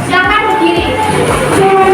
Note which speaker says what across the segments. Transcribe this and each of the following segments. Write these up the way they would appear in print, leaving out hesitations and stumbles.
Speaker 1: Silakan berdiri.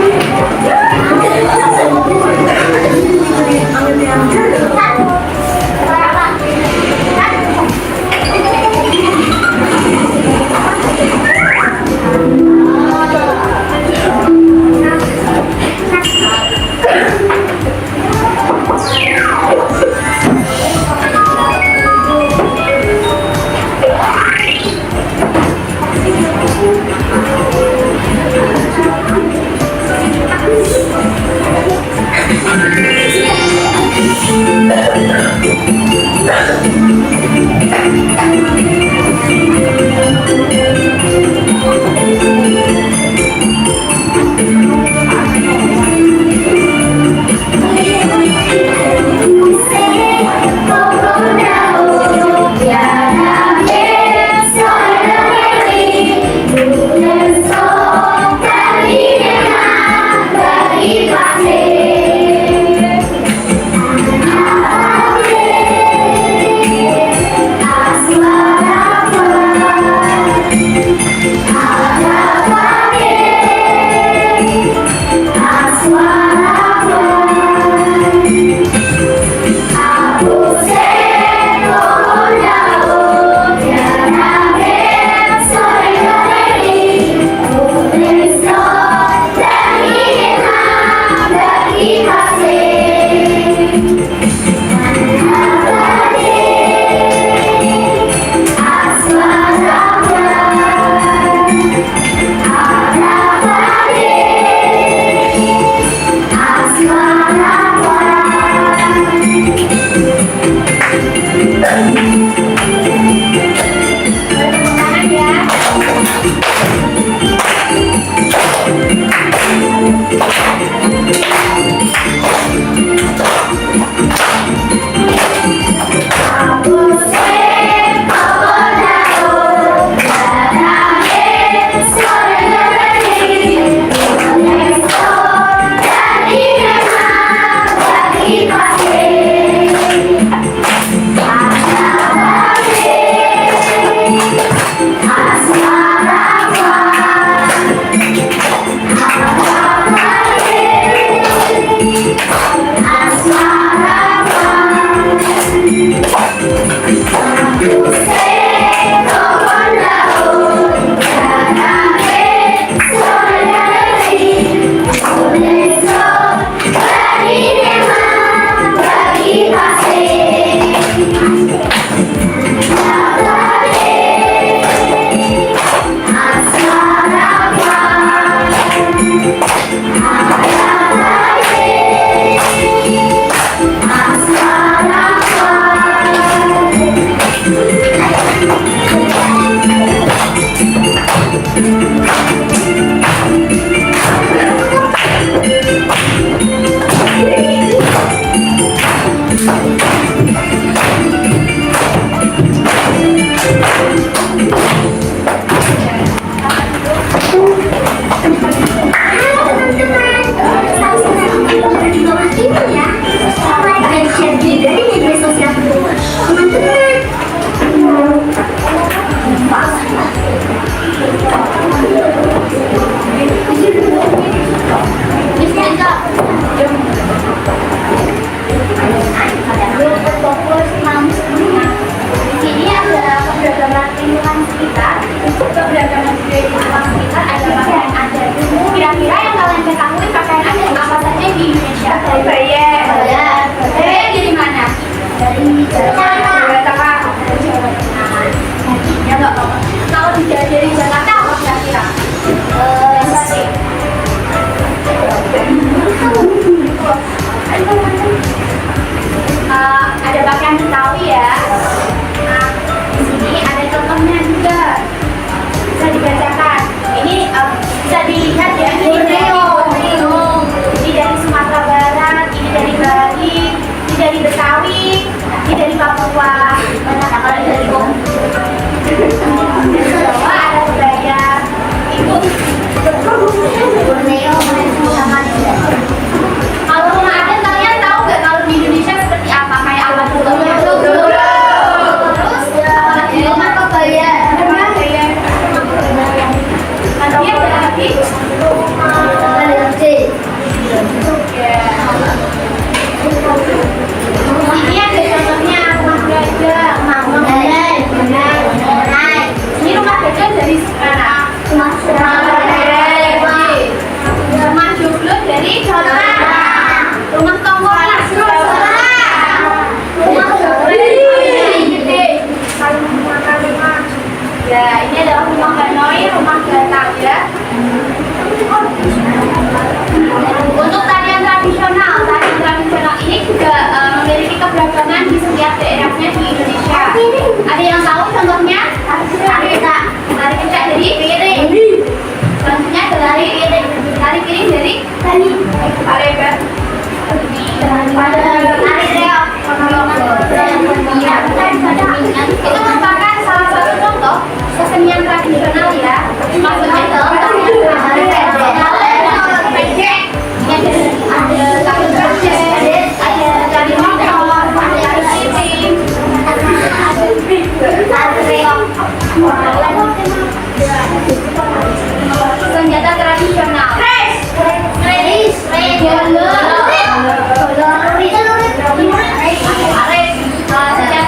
Speaker 1: Setiap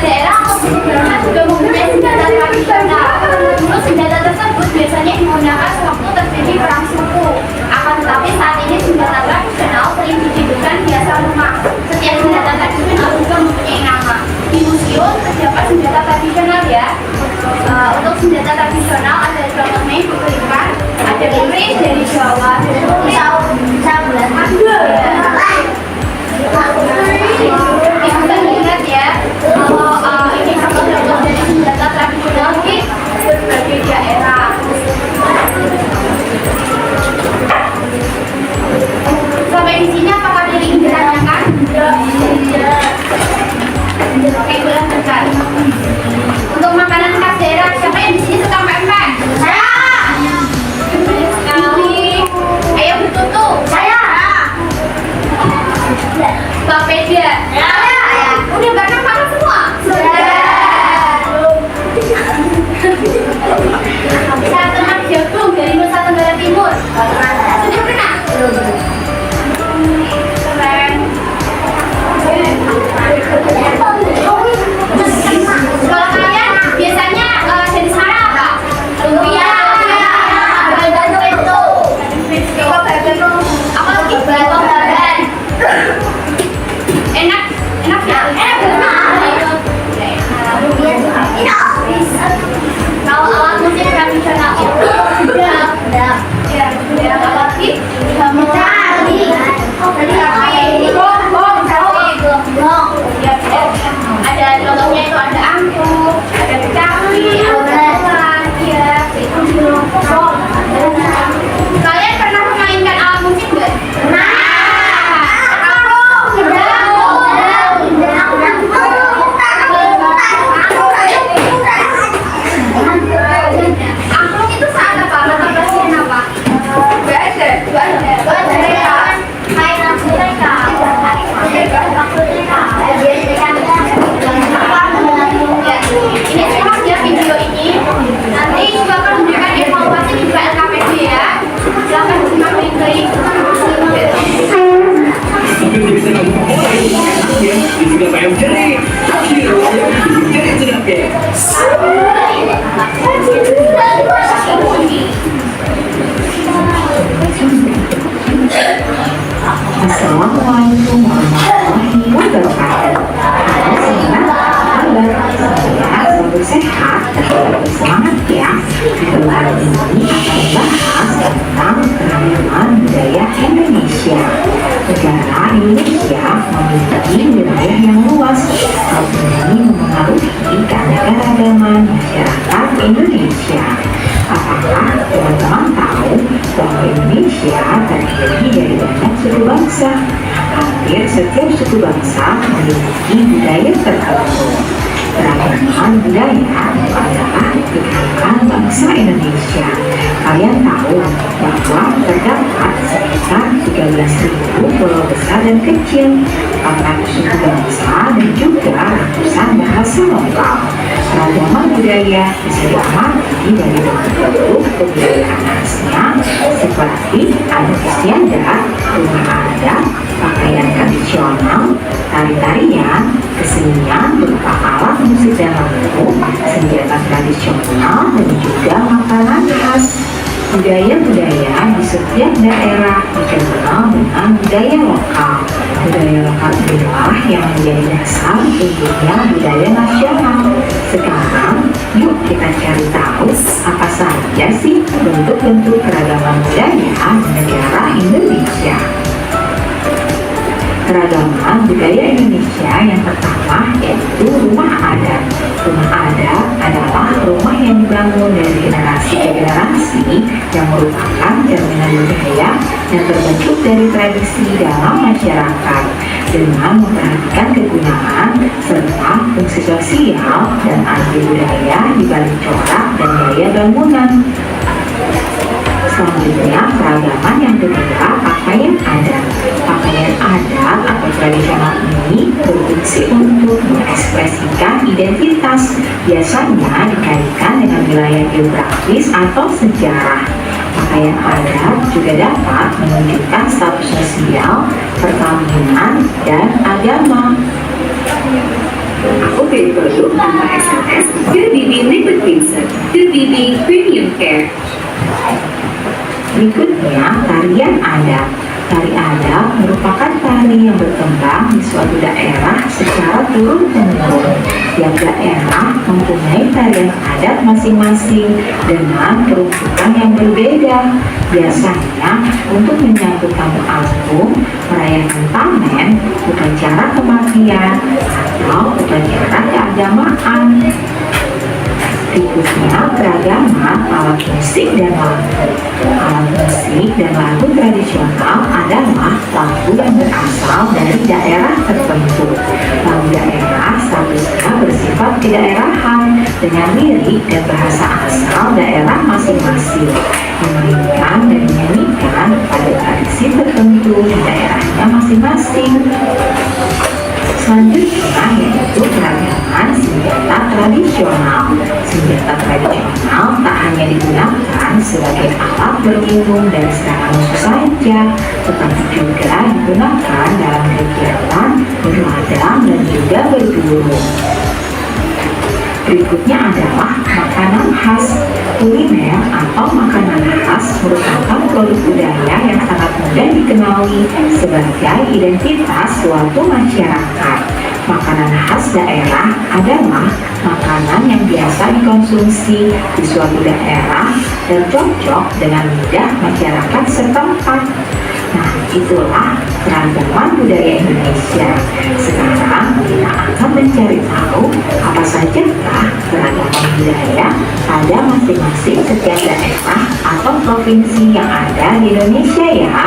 Speaker 1: daerah juga mempunyai senjata tradisional. Dulu senjata tersebut biasanya digunakan sewaktu terjadi perang suku. Akan tetapi saat ini senjata tradisional sering dihidupkan di asal rumah. Setiap senjata tradisional juga mempunyai nama. Di museum terdapat senjata tradisional ya. Untuk senjata tradisional ada contohnya diberikan ada keris dari Jawa, kita lihat ya kalau ini contoh-contoh dari senjata tradisional di berbagai daerah. Sampai di sini apakah ada yang ditanyakan? Oke, lanjutkan. Untuk makanan khas daerah, siapa yang di sini suka pempek? Saya. Banyak sekali. Ayo bertutu. Saya. Papeda. Ya. Udah bahkan makan semua. Sudah. Saya teman jagung dari Nusa Tenggara Timur. Sudah pernah? Belum. Keren. Kalau kalian biasanya jadi sana apa? Lumpia. Apa lagi? Badan. Enak ya? Kalau alat musik tradisional itu apa lagi? Ada contohnya itu ada angklung, ada kecapi, ada gamelan, ya. Kalian pernah memainkan alat musik nggak? Pernah. Angklung itu saat apa? Latar belakangnya apa? Gak ada. Mainan mereka. Ini semua ya video ini. Nanti juga akan memberikan evaluasi di LKPD ya. Silahkan disimak baik-baik.
Speaker 2: Juga bayam jerih.
Speaker 3: Assalamualaikum warahmatullahi wabarakatuh. Selamat sehat, semangat ya. Video kali ini akan membahas tentang keragaman budaya Indonesia. Negara Indonesia memiliki wilayah yang luas. Hal ini mempengaruhi keanekaragaman masyarakat Indonesia. Apakah teman-teman tahu bahwa Indonesia terdiri dari banyak suku bangsa? Hampir setiap suku bangsa memiliki budaya tertentu. Keragaman budaya adalah kekayaan bangsa Indonesia. Kalian tahu bahwa terdapat sekitar 13.000 pulau besar dan kecil, 400 suku bangsa dan juga ratusan bahasa lokal. Keragaman budaya bisa diamati dari bentuk kebudayaan khasnya seperti adat istiadat, rumah adat, pakaian tradisional, tari-tarian, kesenian berupa alat musik dan lampu, senjata tradisional, dan juga makanan khas. Budaya-budaya di setiap daerah dikenal dengan budaya lokal. Budaya lokal inilah yang menjadi dasar tumbuhnya budaya nasional. Sekarang, yuk kita cari tahu apa saja sih bentuk-bentuk keragaman budaya di negara Indonesia. Keragaman budaya Indonesia yang pertama yaitu rumah adat. Rumah adat adalah rumah yang dibangun dari generasi ke generasi yang merupakan cerminan budaya yang terbentuk dari tradisi dalam masyarakat dengan memperhatikan kegunaan serta fungsi sosial dan arti budaya di balik corak dan gaya bangunan. Selanjutnya, keragaman yang kedua, pakaian adat. Pakaian adat atau tradisional ini berfungsi untuk mengekspresikan identitas, biasanya dikaitkan dengan wilayah geografis atau sejarah. Pakaian adat juga dapat menunjukkan status sosial perkawinan, dan agama.
Speaker 2: Aku pilih produk tanpa SMS Dear Bibi Liquid Cleanser, Dear Bibi Premium Care.
Speaker 3: Berikutnya, tarian adat. Tari adat merupakan tari yang berkembang di suatu daerah secara turun-temurun. Tiap daerah mempunyai tarian adat masing-masing dengan peruntukan yang berbeda. Biasanya untuk menyambut tamu agung, merayakan panen, upacara kematian, atau upacara keagamaan. Berikutnya, keragaman alat musik dan lagu. Alat musik dan lagu tradisional adalah lagu yang berasal dari daerah tertentu. Lagu daerah seharusnya bersifat kedaerahan dengan lirik dan bahasa asal daerah masing-masing, memainkan dan menyanyikan pada tradisi tertentu di daerahnya masing-masing. Selanjutnya yaitu keragaman senjata tradisional. Senjata tradisional tak hanya digunakan sebagai alat berlindung dari serangan musuh saja, tetapi juga digunakan dalam kegiatan berladang dan juga berburu. Berikutnya adalah makanan khas. Kuliner atau makanan khas merupakan produk budaya yang sangat mudah dikenali sebagai identitas suatu masyarakat. Makanan khas daerah adalah makanan yang biasa dikonsumsi di suatu daerah dan cocok dengan lidah masyarakat setempat. Nah, itulah keragaman budaya Indonesia. Sekarang kita akan mencari tahu apa sajakah keragaman budaya pada masing-masing setiap daerah atau provinsi yang ada di Indonesia ya.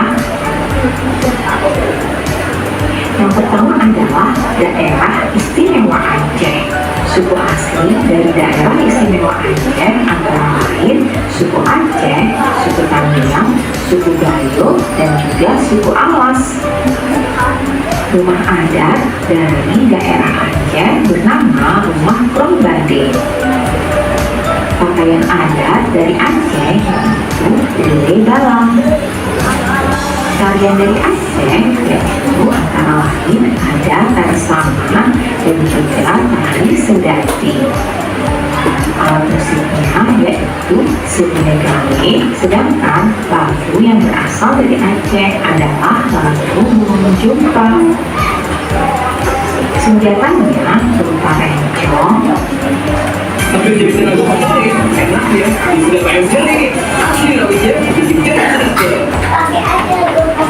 Speaker 3: Yang pertama adalah daerah istimewa Aceh. Suku asli dari daerah istimewa Aceh antara lain suku Aceh, suku Tamiang, suku Gayo, dan juga suku Alas. Rumah adat dari daerah Aceh bernama Rumah Krombade. Pakaian adat dari Aceh yaitu Lele Balang. Tarian dari Aceh yaitu antara lain ada tari sama dan juga tari sedati. Alat musiknya yaitu Sebenegale, sedangkan lagu yang berasal dari Aceh adalah lagu Burung Jumpa. Senjatanya berupa rencong,
Speaker 2: Tapi jadi tenaga menarik, enak ya. Sudah bayar jari. Asli rawitnya,
Speaker 1: Pakai aja dong.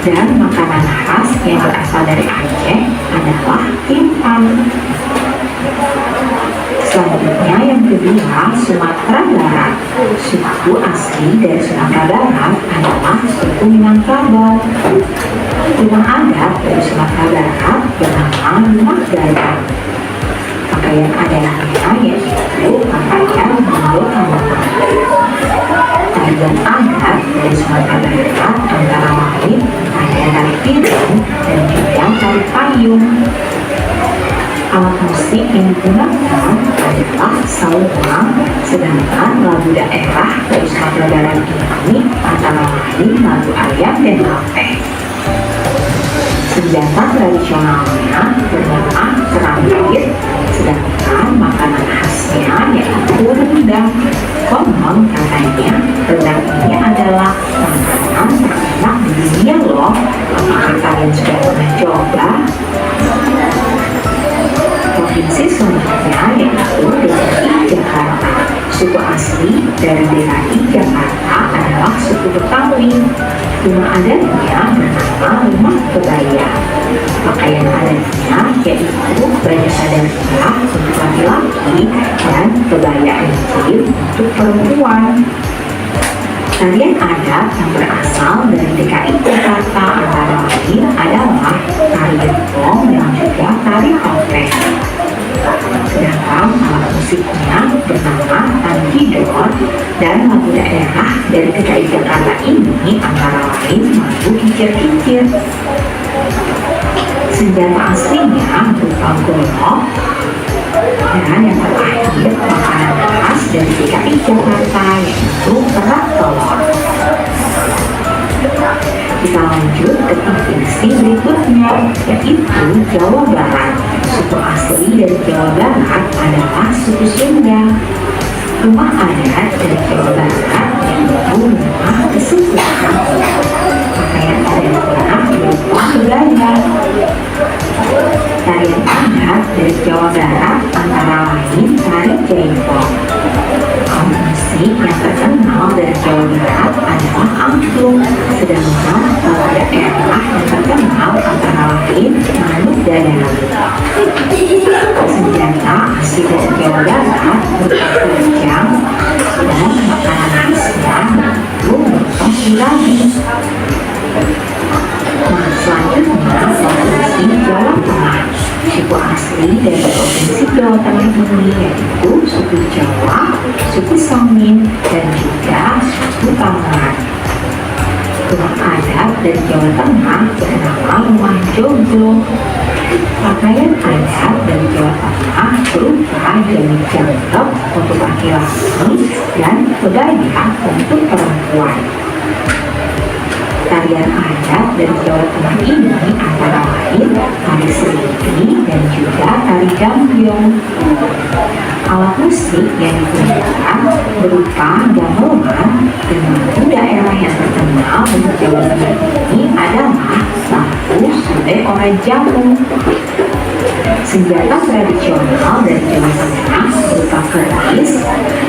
Speaker 3: dan makanan khas yang berasal dari Aceh adalah timpang. Selanjutnya yang kedua, Sumatera Barat. Suku asli dari Sumatera Barat adalah suku Minangkabau. Rumah adat dari Sumatera Barat bernama Rumah Gadang. Pakaian adatnya yaitu pakaian Bulu Kamutan. Tarian adat dari Sumatera Barat antara lain ada tari piring dan juga tari payung. Alat musik yang digunakan adalah saluang, sedangkan lagu daerah dari Sumatera Barat ini antara lain lagu ayam dan lape. Senjata tradisionalnya bernama kerambit, sedangkan makanan khasnya yaitu rendang. Konon katanya rendang ini adalah makanan terenak di dunia loh. Apakah kalian sudah pernah coba? Provinsi selanjutnya yaitu DKI Jakarta. Suku asli dari DKI Jakarta adalah suku Betawi. Rumah adatnya bernama Rumah Kebaya. Pakaian adatnya yaitu baju sadaria untuk laki-laki dan kebaya encim untuk perempuan. Tarian adat yang berasal dari DKI Jakarta antara lain adalah tari gentong dan juga tari topeng. Sedangkan alat musiknya bernama tanjidor dan lagu daerah dari DKI Jakarta ini antara lain lagu kicir-kicir. Senjata aslinya berupa golok, dan yang terakhir makanan khas dari DKI Jakarta yaitu kerak telur. Kita lanjut ke provinsi berikutnya. yaitu Jawa Barat. Suku asli dari Jawa Barat adalah suku Sunda. Rumah adat dari Jawa Barat yaitu rumah kesukuan. Pakaian adatnya berupa budaya. Tarian adat dari Jawa Barat antara lain tari jempol. Alat musik yang terkenal dari Jawa Barat adalah angklung, sedangkan kalau daerah yang terkenal antara lain manuk dadar. Senjata asli dari Jawa Barat berupa kujang dan makanan khasnya itu berupa gulali. Nah, selanjutnya provinsi Jawa Tengah. Suku asli dari provinsi Jawa Tengah ini yaitu suku Jawa, suku Samin, dan juga suku Kamangan. Rumah adat dari Jawa Tengah bernama rumah joglo. Pakaian adat dari Jawa Tengah berupa jali jangkep untuk laki-laki dan kebaya untuk perempuan. Tarian adat dari Jawa Tengah ini antara lain tari seliping dan juga tari gambyong. Alat musik yang digunakan berupa gamelan, dan daerah yang terkenal di Jawa Tengah ini adalah Sapu, Sule, Ora Jamu. Senjata tradisional dari Jawa Tengah berupa keris,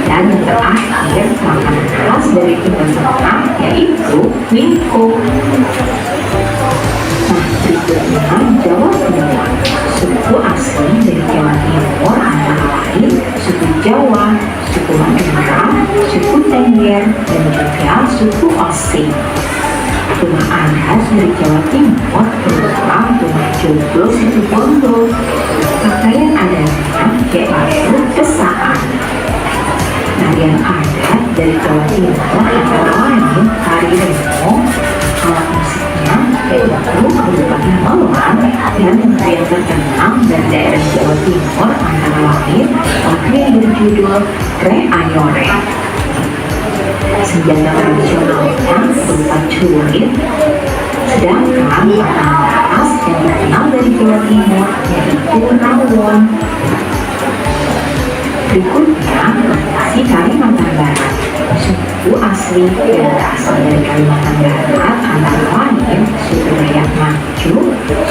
Speaker 3: dan yang terakhir makanan khas dari Timur Tengah yaitu wingko. Nah, berikutnya Jawa Timur. Suku asli dari Jawa Timur antara lain suku Jawa, suku Madura, suku Tengger, dan juga suku Osing. Rumah adat dari Jawa Timur berupa rumah joglo situ bondo. Pakaian adatnya yaitu kesaan. Tarian adat dari Jawa Timur antara lain tari remo. Alat musiknya yaitu berupa gamelan, dan tarian terkenal dari daerah Jawa Timur antara lain lagu yang berjudul Re Ayore. Senjata tradisionalnya berupa celurit, sedangkan makanan khas yang terkenal dari Jawa Timur yaitu rawon. Berikutnya provinsi Kalimantan Barat. Suku asli yang berasal dari Kalimantan Barat antara lain suku Dayak Maju,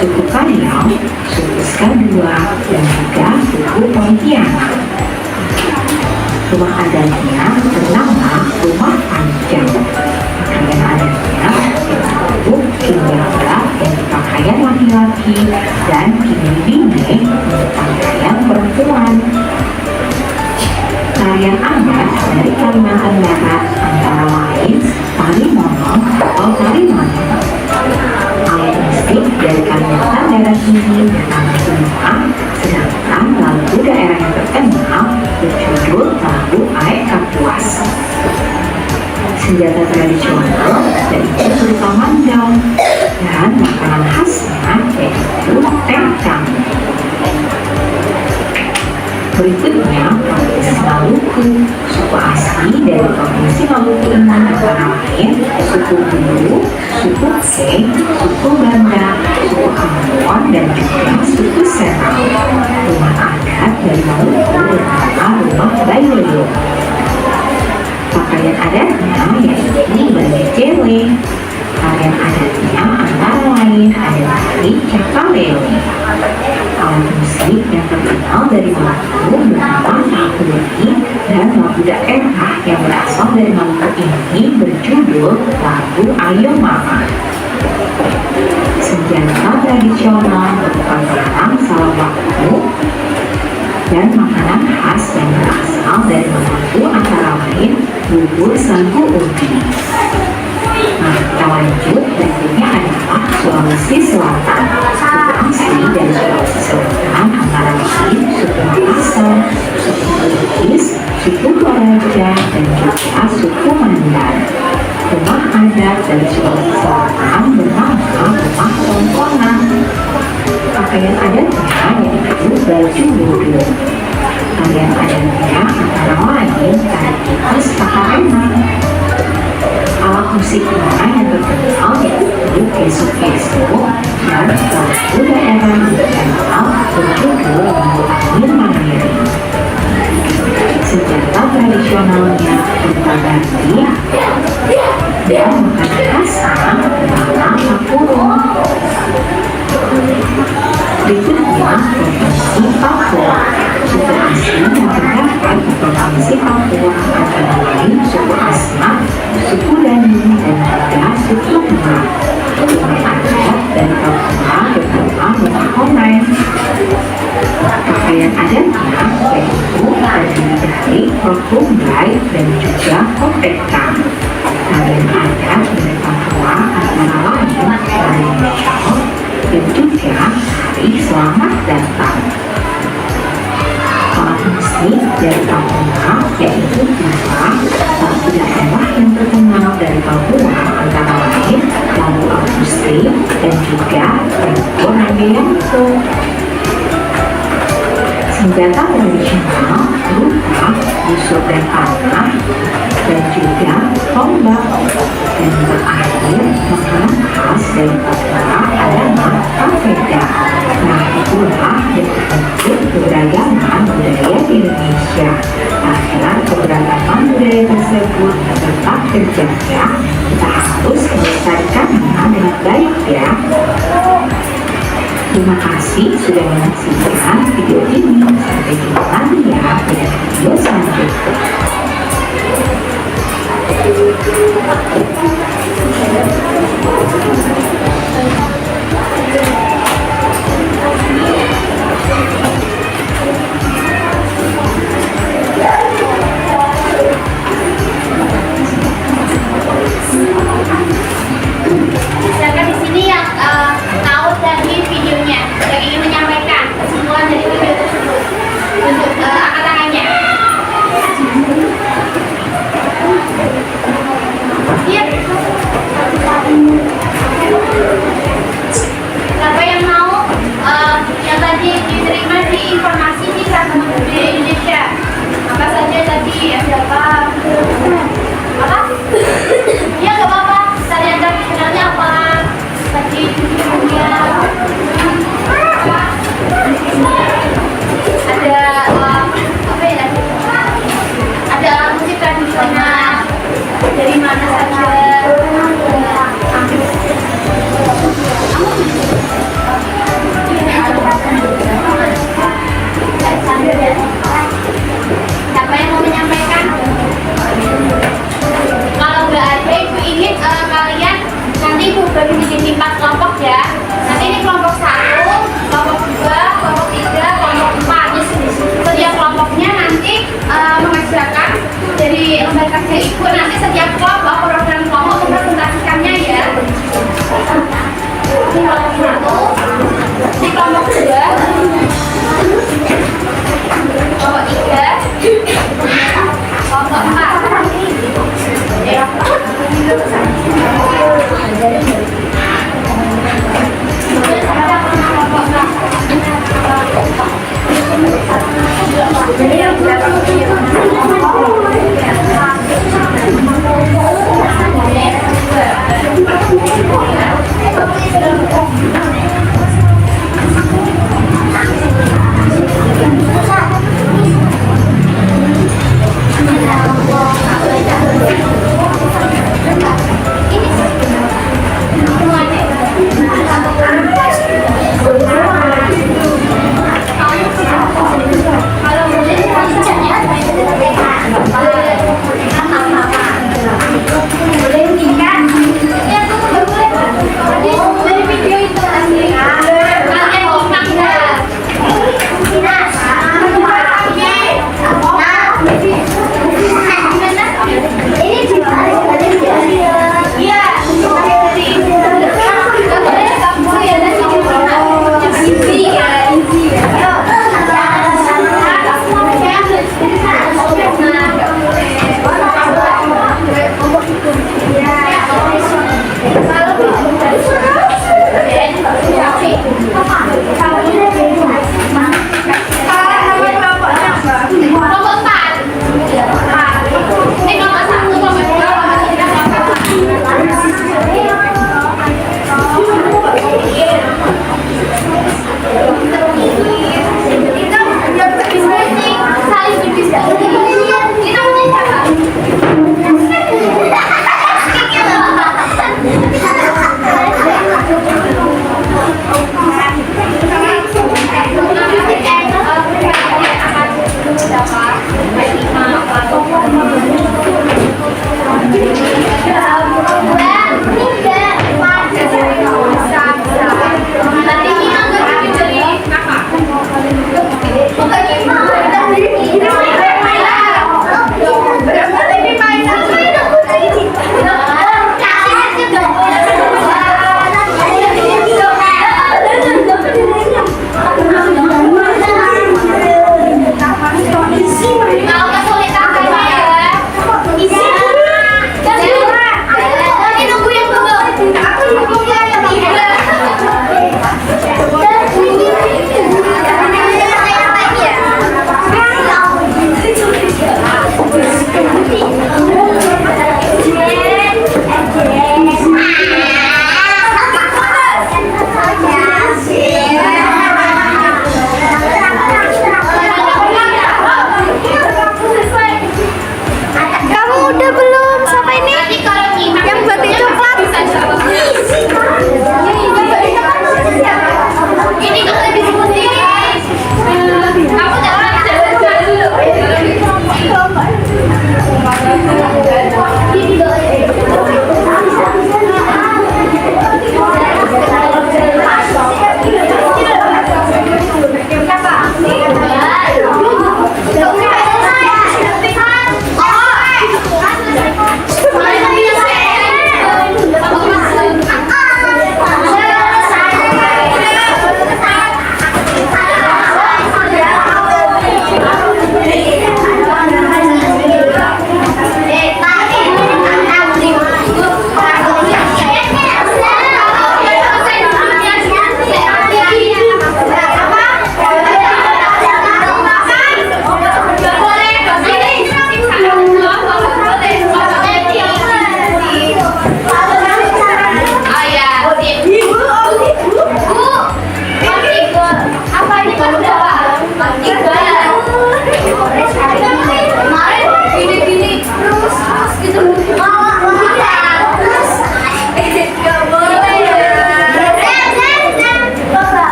Speaker 3: suku Kariau, suku Skadua, dan juga suku Pontianak. Rumah adatnya bernama Rumah Panjang. Pakaian adatnya yaitu kinjara untuk pakaian laki-laki dan kinibine untuk pakaian perempuan. Tarian adat dari Kalimantan Barat antara lain tari monong atau tari monong. Alat musik dari Kalimantan Barat ini bernama Tumpa, sedangkan lagu daerah yang terkenal berjudul lagu Aek Kapuas. Senjata tradisional yaitu berupa mandau, dan makanan khasnya yaitu tengkang. Berikutnya Provinsi Maluku. Suku asli dari Provinsi Maluku ini antara lain suku Bulu, suku Seng, suku Banda, suku Ambon, dan juga suku Serau. Rumah adat dari Maluku bernama Rumah Bayoyo. Pakaian adatnya yaitu baju cele. Tarian adatnya antara lain adalah tari Cakalele. Alat musik yang terkenal dari Maluku bernama Tahuri, dan lagu daerah yang berasal dari Maluku ini berjudul lagu Ayo Mama. Senjata tradisional berupa garam salawaktu, dan makanan khas yang berasal dari Maluku antara lain bubur sagu ubi. Nah, kita lanjut. Berikutnya adalah Sulawesi Selatan. Suku asli dari Sulawesi Selatan antara lain suku Makassar, suku Bugis, suku Toraja, dan juga suku Mandar. Rumah adat dari Sulawesi Selatan bernama Rumah Tongkonan. Pakaian adatnya yaitu baju bodo. Tarian adatnya antara lain tari kipas Pakarena. Alat musiknya yang terkenal yaitu keso-keso dan lagu daerah berjudul Lampu Angin Mandiri. Senjata tradisionalnya berupa ganti dan makanan khasnya adalah kapurung. Berikutnya, Provinsi Papua. Suku asli yang terdapat di Provinsi Papua antara lain suku Asmat, suku Dani, dan juga suku Tengah. Rumah adat dari Papua bernama rumah Honai. Pakaian adatnya yaitu terdiri dari rokumbai dan juga kopeka. Tarian adat dari Papua antara lain tarian Syok dan juga hari Selamat Datang. Alat musik dari Papua yaitu tiba, satu daerah yang terkenal dari Papua antara lain lagu akustik dan juga lagu Rambianto. Senjata tradisional berupa busur dan panah dan juga tombak. Dan terakhir, makanan khas dari Papua adalah papeda. Nah, itulah yang membentuk keberagaman budaya di Indonesia. Agar keberagaman budaya tersebut tetap terjaga, kita harus melestarikannya dengan baik ya. Terima kasih sudah menyaksikan video ini. Sampai jumpa lagi ya pada video selanjutnya.
Speaker 1: Silakan di sini yang tahu dari videonya, yang ingin menyampaikan kesimpulan dari video tersebut. Untuk angkat tangannya. Iya. Siapa yang mau yang tadi diterima di informasi di Seragam Budaya Indonesia? Apa saja tadi? Ada apa? Apa? Ya nggak apa-apa. Tarian tradisionalnya apa? Tadi punya ada apa ya tadi? Ada musik tradisional dari mana saja? Siapa yang mau menyampaikan? Kalau nggak ada, ibu ingin kalian nanti ibu bagi menjadi 4 kelompok ya. Nanti ini kelompok 1, kelompok 2, kelompok 3, kelompok 4. Setiap kelompoknya nanti mengajarkan dari lembaga kerja ibu. Nanti setiap kelompok program kelompok mempresentasikannya ya. Ini kelompok 1, ini kelompok 2, kelompok 3, kelompok 4.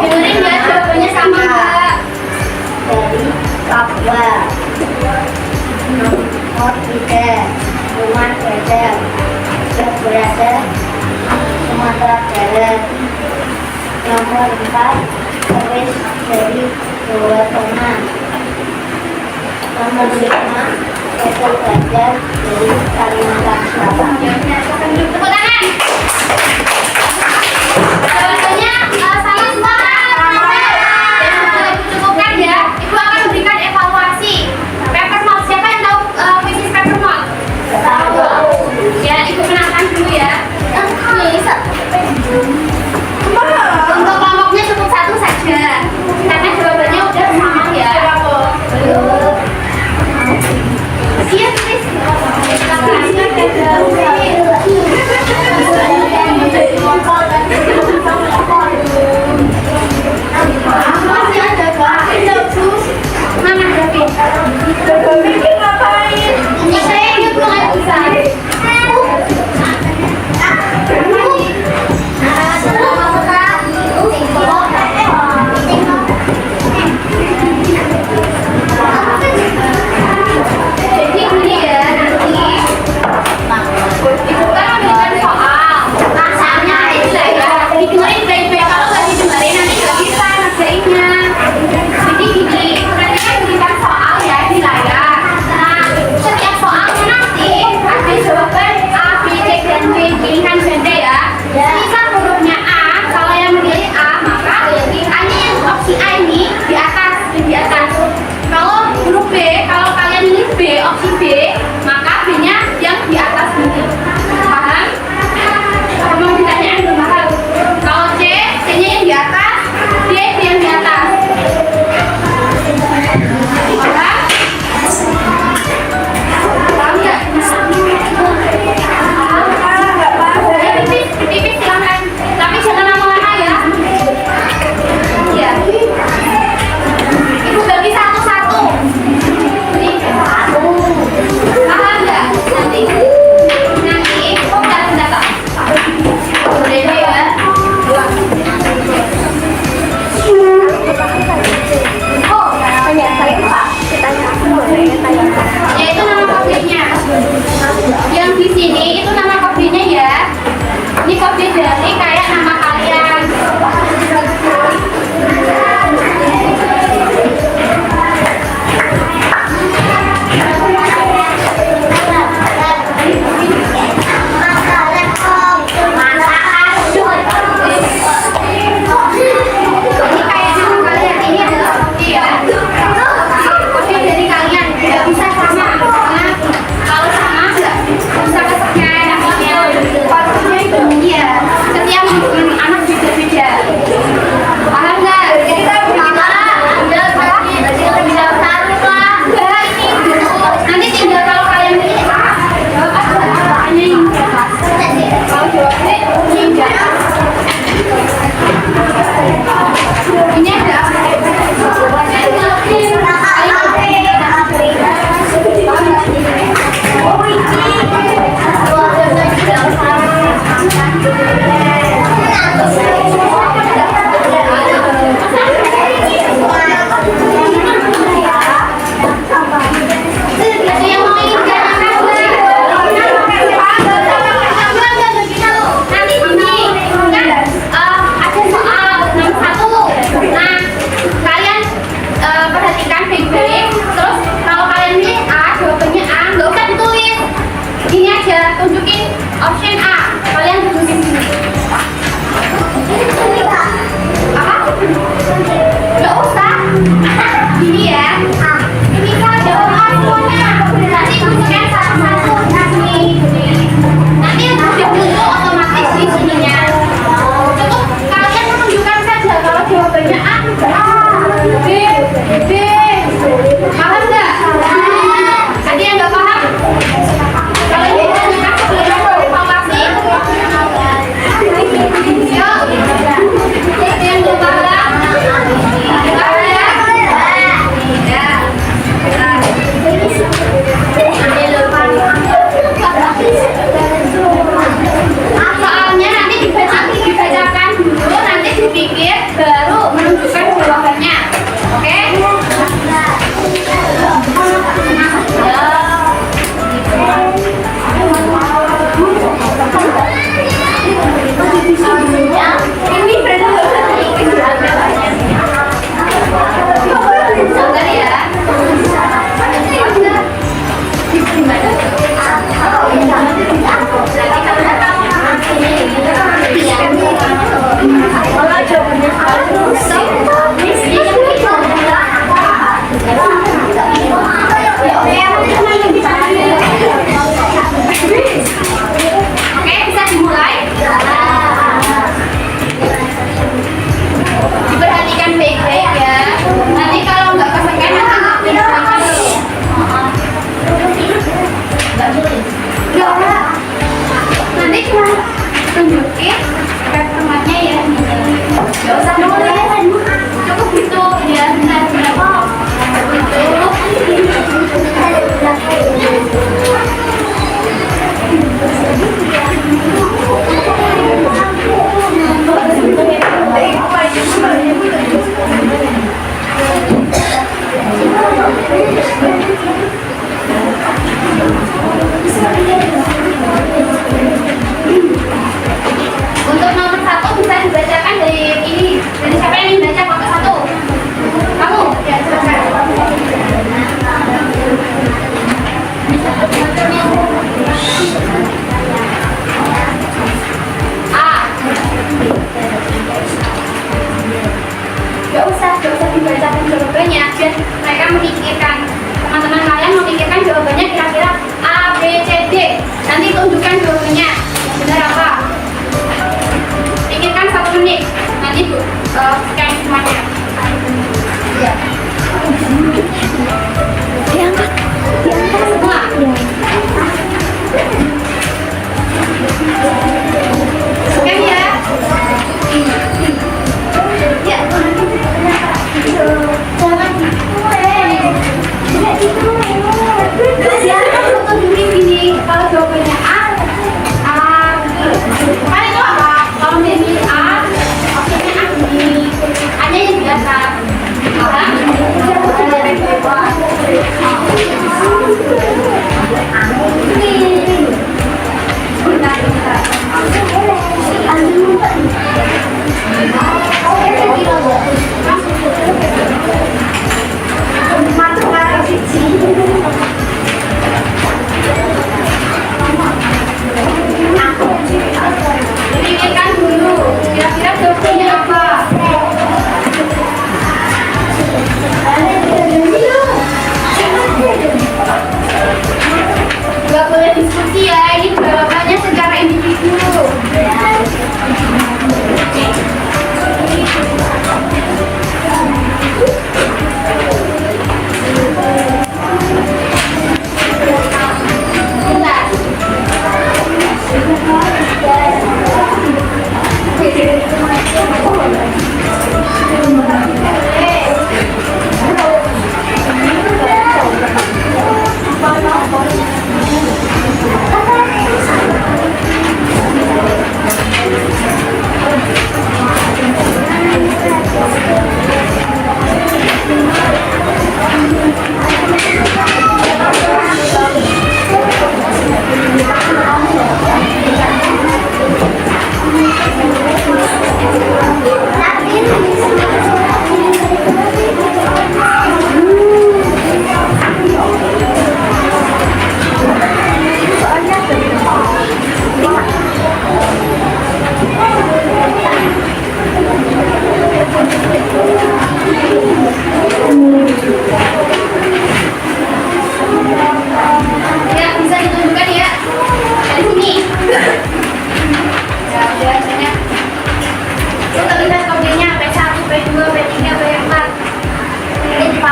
Speaker 1: Dengerin ya, jawabannya sama nggak?
Speaker 4: Dari Papua. Nomor 3, rumah Gadang yang berada Sumatera Barat. Nomor 4, keris dari Jawa Tengah. Nomor 5, Eko Gadang dari Kalimantan Selatan.
Speaker 1: Tepuk tangan. Jawabannya salah semua kan? Dan setelah Ibu cukupkan ya, Ibu akan memberikan evaluasi. Paper mouth, siapa yang tahu bisnis paper mouth? Ya, Ibu kenalkan dulu ya. Untuk kelompoknya cukup satu saja, karena jawabannya udah sama ya. Iya, please. Mana David? Ini saya ingat banget bisa. Jadi gini ya, nanti Ibu kan memberikan soal. Rasanya itu ya, didengerin baik-baik. Kalau nggak didengerin nanti nggak bisa ngerjainnya. Jadi gini, nanti kan berikan soal ya di layar. Nah, setiap soalnya nanti ada jawaban A, B, C, dan D. Pilihan ganda ya. Misal hurufnya A, kalau yang memilih A, maka A-nya yang opsi A ini di atas, di atas. Kalau huruf B, kalau kalian milih B, opsi B, maka B-nya yang di atas ini. Paham? Mau ditanyain belum paham? Kalau C, C-nya yang di atas, D yang di atas. Paham? Paham nggak? Pipis silahkan. Tapi jangan lama-lama ya. Iya. Ibu bagi satu-satu. Ini satu. Paham nggak? Nanti. Bentar, Kak. Boleh dulu ya. Oh,
Speaker 4: Tanya saya Pak, ditanya aku boleh tanya.
Speaker 1: ya itu nama kodenya. Yang di sini itu nama kodenya ya. Ini kode dari kayak nama kalian. Ini kayak nama kalian. Ini adalah kode ya. Kode dari kalian nggak bisa sama. Karena kalau sama nggak bisa kesekian. Kodenya itu iya. Setiap anak jawabannya dan mereka memikirkan, teman-teman kalian memikirkan jawabannya kira-kira A, B, C, D. Nanti tunjukkan jawabannya benar apa. Pikirkan 1 menit. Nanti scan semuanya. Ya.
Speaker 4: Diangkat
Speaker 1: Semua. Scan ya. Ya. Jangan biarkan foto dulu gini. Kalau jawabannya A, kan itu apa? Kalau milih A, opsinya A gini. A-nya yang biasa. Paham? Pikirkan dulu, kira-kira jawabannya apa? Gak boleh diskusi ya, ini jawabannya secara individu. Ya, bisa ditunjukkan ya. Dari sini. Ya, biasanya. Kita lihat kodenya P1, P2, P3, P4.
Speaker 4: P4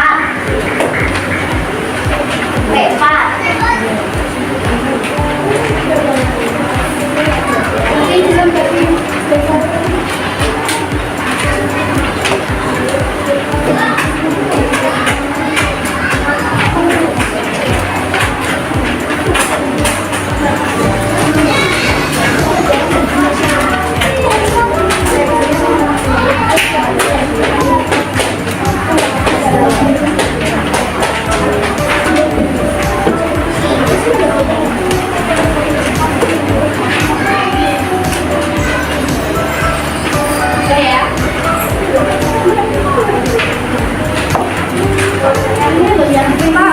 Speaker 1: Ini belum jadi. Udah ya. Ini loh yang kita.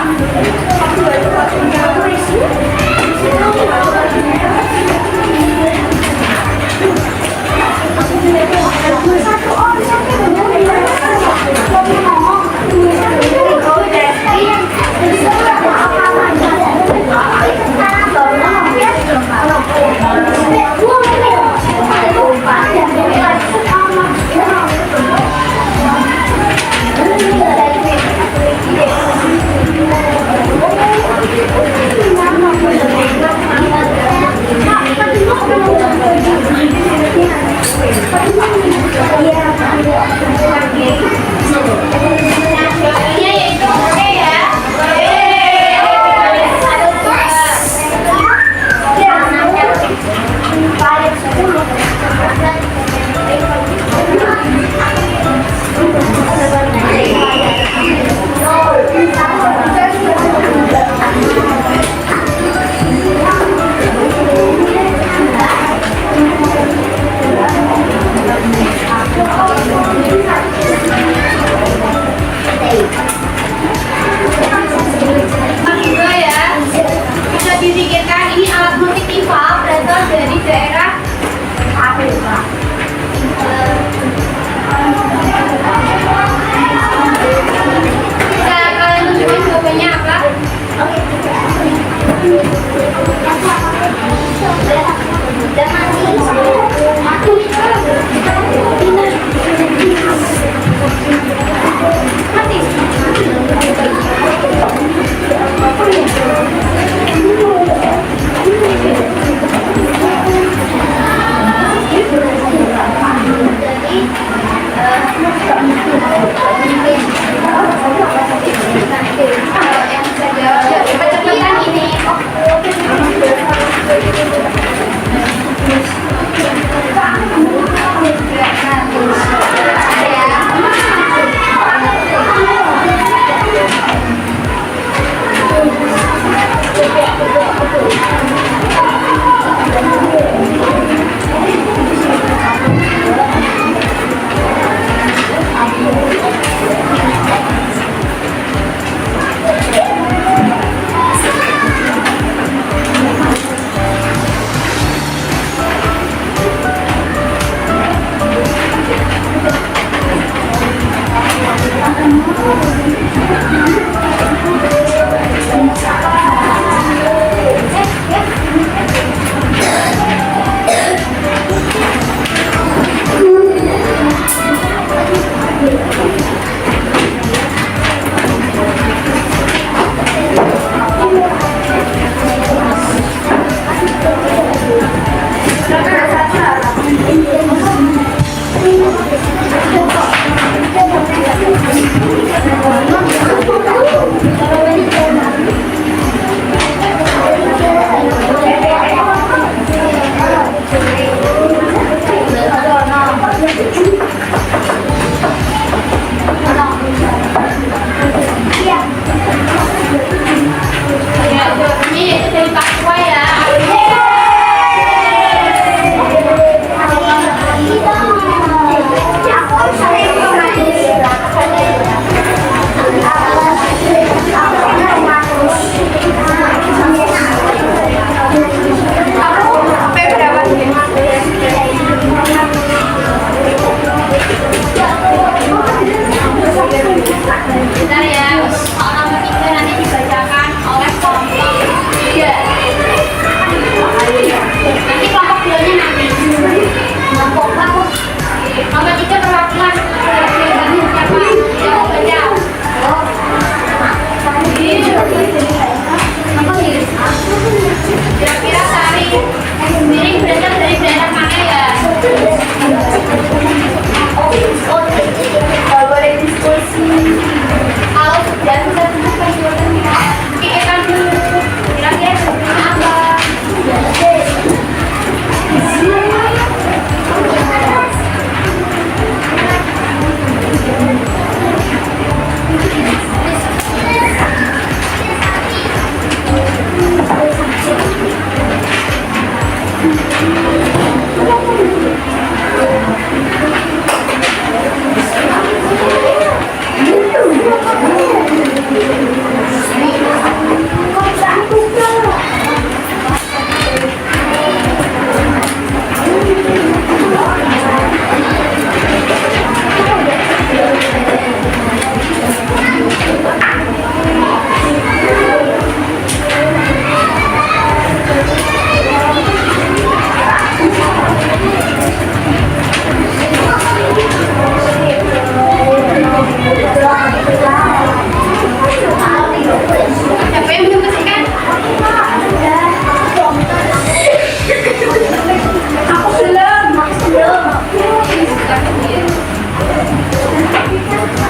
Speaker 1: Thank you.